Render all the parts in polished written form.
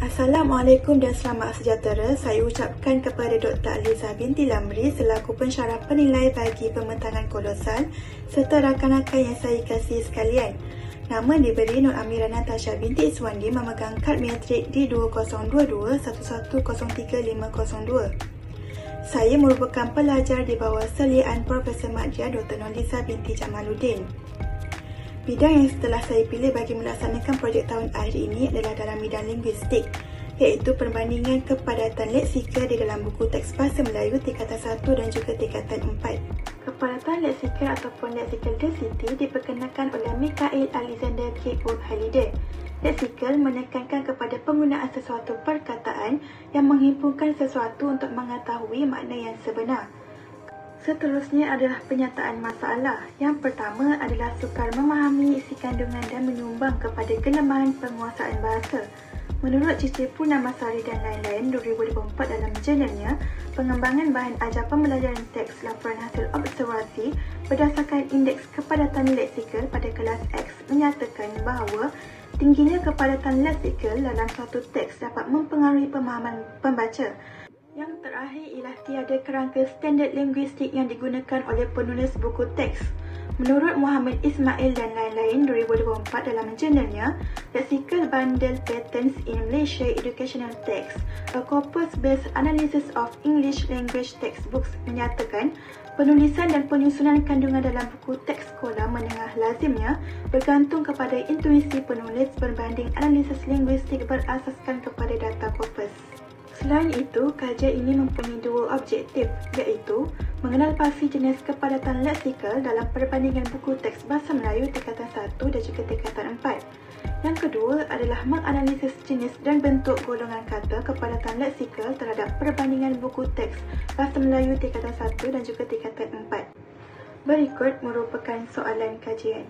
Assalamualaikum dan selamat sejahtera. Saya ucapkan kepada Dr. Aliza binti Lamri selaku pensyarah penilai bagi pembentangan kolosal serta rakan-rakan yang saya kasihi sekalian. Nama diberi Nur Amira Natasha binti Iswandi memegang kad metrik D2022-1103-502. Saya merupakan pelajar di bawah seliaan Profesor Madya Dr. Nolisa binti Jamaluddin. Bidang yang setelah saya pilih bagi melaksanakan projek tahun akhir ini adalah dalam bidang linguistik, iaitu perbandingan kepadatan leksikal di dalam buku teks bahasa Melayu tingkatan 1 dan juga tingkatan 4. Kepadatan leksikal ataupun lexical density diperkenalkan oleh Mikhail Alexander Kirkwood Halliday. Leksikal menekankan kepada penggunaan sesuatu perkataan yang menghimpunkan sesuatu untuk mengetahui makna yang sebenar. Seterusnya adalah penyataan masalah. Yang pertama adalah sukar memahami isi kandungan dan menyumbang kepada kelemahan penguasaan bahasa. Menurut Cici Purnamasari dan lain-lain 2024 dalam jurnalnya, pengembangan bahan ajar pembelajaran teks laporan hasil observasi berdasarkan indeks kepadatan leksikal pada kelas X menyatakan bahawa tingginya kepadatan leksikal dalam suatu teks dapat mempengaruhi pemahaman pembaca. Yang terakhir ialah tiada kerangka standard linguistik yang digunakan oleh penulis buku teks. Menurut Muhammad Ismail dan lain-lain 2024 dalam jurnalnya, Lexical Bundle Patterns in Malaysia Educational Text, a corpus-based analysis of English language textbooks menyatakan penulisan dan penyusunan kandungan dalam buku teks sekolah menengah lazimnya bergantung kepada intuisi penulis berbanding analisis linguistik berasaskan kepada data corpus. Selain itu, kajian ini mempunyai dua objektif, iaitu mengenal pasti jenis kepadatan leksikal dalam perbandingan buku teks bahasa Melayu tingkatan 1 dan juga tingkatan 4. Yang kedua adalah menganalisis jenis dan bentuk golongan kata kepadatan leksikal terhadap perbandingan buku teks bahasa Melayu tingkatan 1 dan juga tingkatan 4. Berikut merupakan soalan kajian.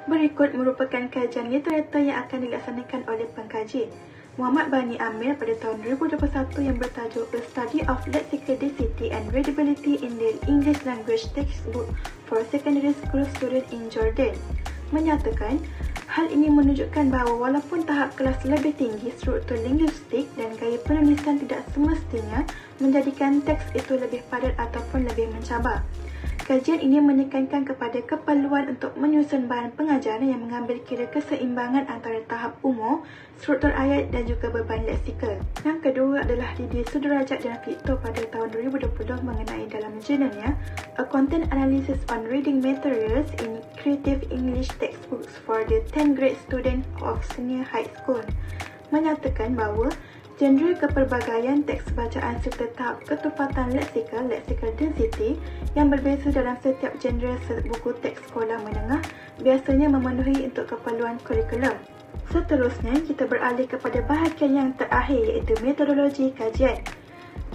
Berikut merupakan kajian literatur yang akan dilaksanakan oleh pengkaji Muhammad Bani Amir pada tahun 2021 yang bertajuk A Study of Lexical Density and Readability in the English Language Textbook for Secondary School Students in Jordan menyatakan hal ini menunjukkan bahawa walaupun tahap kelas lebih tinggi, struktur linguistik dan gaya penulisan tidak semestinya menjadikan teks itu lebih padat ataupun lebih mencabar. Kajian ini menekankan kepada keperluan untuk menyusun bahan pengajaran yang mengambil kira keseimbangan antara tahap umur, struktur ayat dan juga beban leksikal. Yang kedua adalah Didi Sudrajat dan Victor pada tahun 2020 mengenai dalam jurnalnya A Content Analysis on Reading Materials in Creative English Textbooks for the 10th Grade Student of Senior High School menyatakan bahawa genre kepelbagaian teks bacaan serta tahap ketupatan leksikal density yang berbeza dalam setiap genre buku teks sekolah menengah biasanya memenuhi untuk keperluan kurikulum. Seterusnya, kita beralih kepada bahagian yang terakhir iaitu metodologi kajian.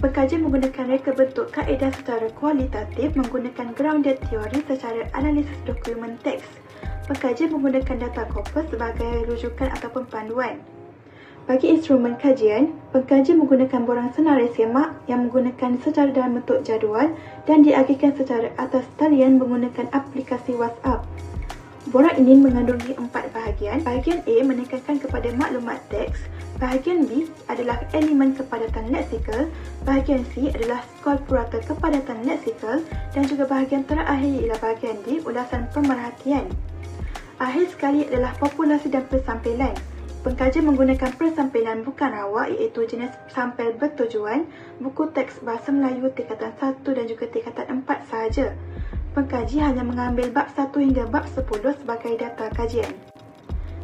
Pengkaji menggunakan reka bentuk kaedah secara kualitatif menggunakan grounded teori secara analisis dokumen teks. Pengkaji menggunakan data corpus sebagai rujukan ataupun panduan. Bagi instrumen kajian, pengkaji menggunakan borang senarai semak yang menggunakan secara dalam bentuk jadual dan diagihkan secara atas talian menggunakan aplikasi WhatsApp. Borang ini mengandungi 4 bahagian. Bahagian A menekankan kepada maklumat teks, bahagian B adalah elemen kepadatan leksikal, bahagian C adalah skor purata kepadatan leksikal dan juga bahagian terakhir ialah bahagian D, ulasan pemerhatian. Akhir sekali adalah populasi dan persampilan. Pengkaji menggunakan persampilan bukan rawak iaitu jenis sampel bertujuan, buku teks bahasa Melayu tingkatan 1 dan juga tingkatan 4 sahaja. Pengkaji hanya mengambil bab 1 hingga bab 10 sebagai data kajian.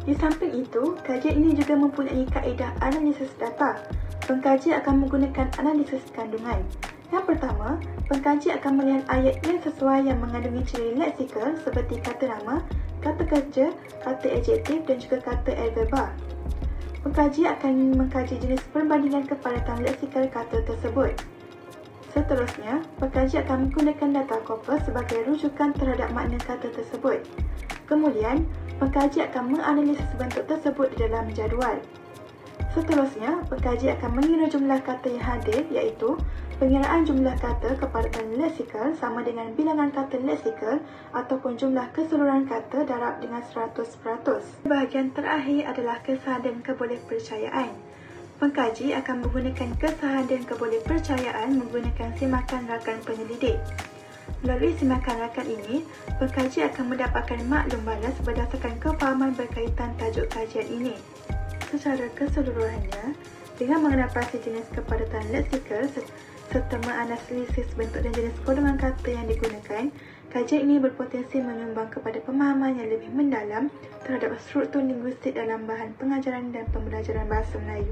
Di samping itu, kajian ini juga mempunyai kaedah analisis data. Pengkaji akan menggunakan analisis kandungan. Yang pertama, pengkaji akan melihat ayat yang sesuai yang mengandungi ciri leksikal seperti kata nama, kata kerja, kata adjektif dan juga kata adverba. Pengkaji akan mengkaji jenis perbandingan kepadatan leksikal kata tersebut. Seterusnya, pengkaji akan menggunakan data corpus sebagai rujukan terhadap makna kata tersebut. Kemudian, pengkaji akan menganalisis bentuk tersebut di dalam jadual. Seterusnya, pengkaji akan mengira jumlah kata yang hadir iaitu pengiraan jumlah kata kepadatan leksikal sama dengan bilangan kata leksikal ataupun jumlah keseluruhan kata darab dengan 100%. Bahagian terakhir adalah kesan dan kebolehpercayaan. Pengkaji akan menggunakan kesahan dan kebolehpercayaan menggunakan simakan rakan penyelidik. Melalui simakan rakan ini, pengkaji akan mendapatkan maklum balas berdasarkan kefahaman berkaitan tajuk kajian ini. Secara keseluruhannya, dengan mengenal pasti jenis kepadatan leksikal serta menganalisis bentuk dan jenis golongan kata yang digunakan, kajian ini berpotensi menyumbang kepada pemahaman yang lebih mendalam terhadap struktur linguistik dalam bahan pengajaran dan pembelajaran bahasa Melayu.